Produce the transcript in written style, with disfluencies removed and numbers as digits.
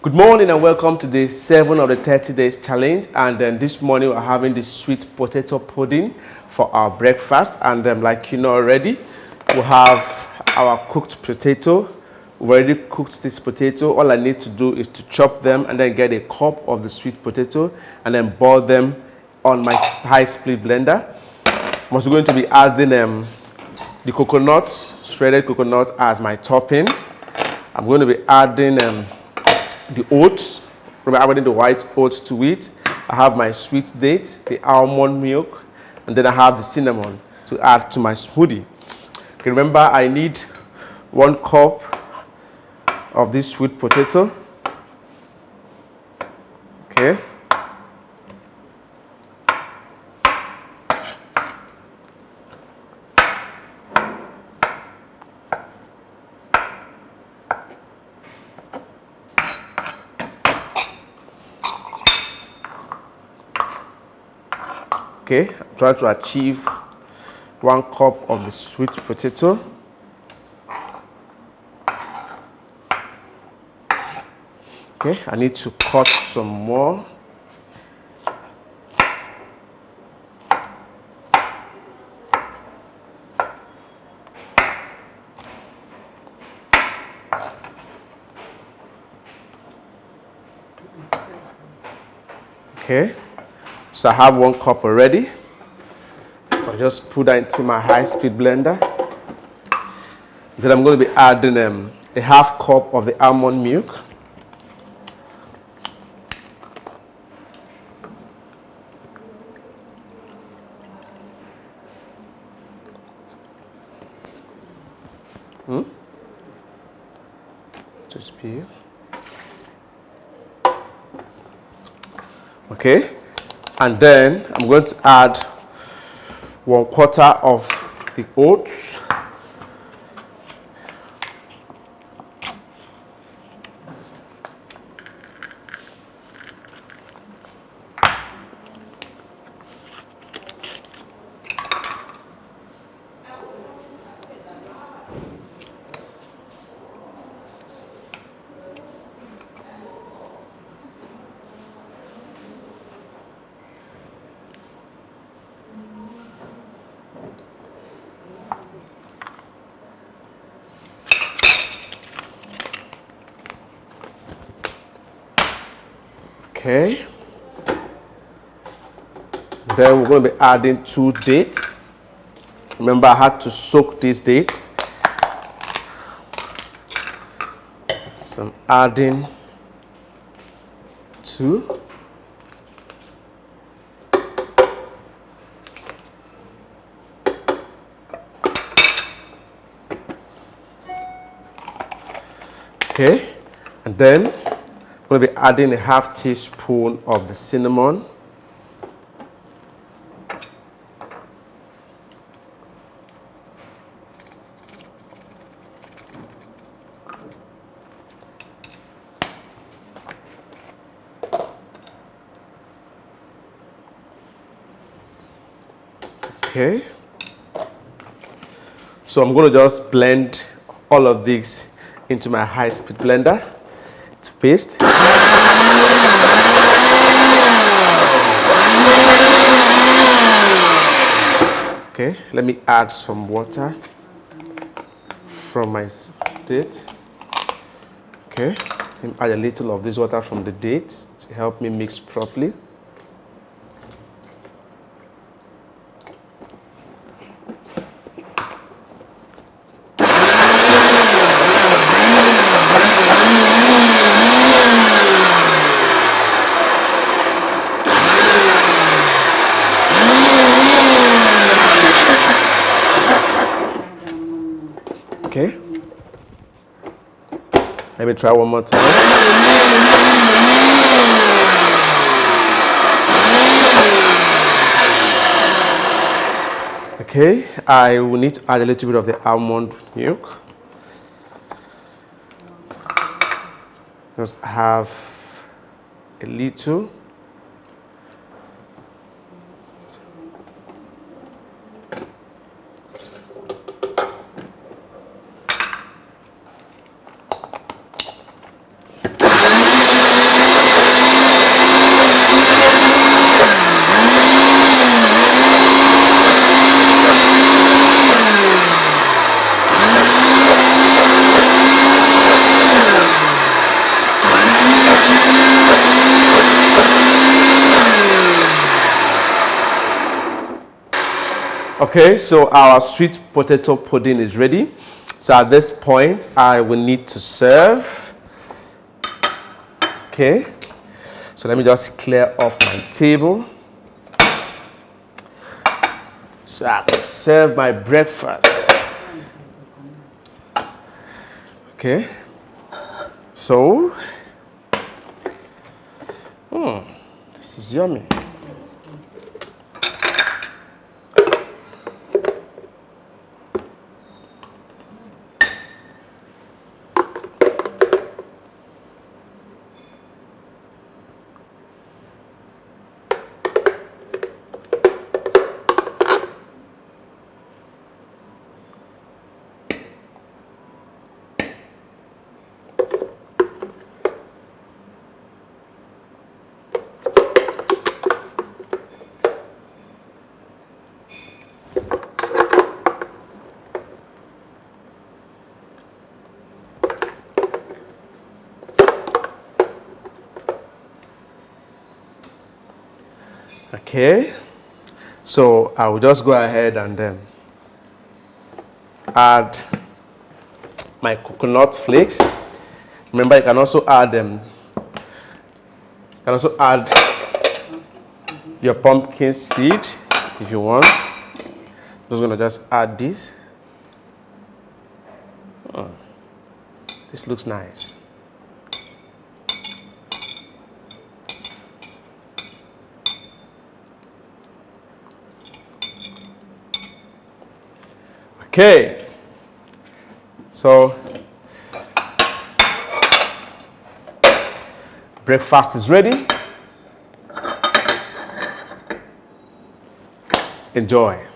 Good morning and welcome to day 7 of the 30 days challenge. And then this morning we're having the sweet potato pudding for our breakfast. And like you know already, we have our cooked potato. We've already cooked this potato. All I need to do is to chop them and then get a cup of the sweet potato and then boil them on my high speed blender. I'm also going to be adding the coconut, shredded coconut as my topping. I'm going to be adding the oats. Remember, I'm adding the white oats to it. I have my sweet dates, the almond milk, and then I have the cinnamon to add to my smoothie. Okay, remember, I need 1 cup of this sweet potato. Okay. Okay, I'm trying to achieve 1 cup of the sweet potato. Okay, I need to cut some more. Okay. So I have 1 cup already. I'll just put that into my high-speed blender. Then I'm going to be adding a 1/2 cup of the almond milk. Just peel. Okay. And then I'm going to add 1/4 of the oats. Okay. Then we're going to be adding 2 dates. Remember, I had to soak these dates. So I'm adding 2. Okay. And then I'm going to be adding a 1/2 teaspoon of the cinnamon. Okay. So I'm going to just blend all of these into my high-speed blender to paste. Okay, let me add some water from my date. Okay, let me add a little of this water from the date to help me mix properly. Okay. Let me try one more time. Okay, I will need to add a little bit of the almond milk. Just have a little. Okay, so our sweet potato pudding is ready. So at this point, I will need to serve. Okay, so let me just clear off my table. So I will serve my breakfast. Okay, so this is yummy. Okay, so I will just go ahead and add my coconut flakes. Remember, you can also add your pumpkin seed if you want. I'm just gonna just add this. This looks nice. Okay, so breakfast is ready. Enjoy.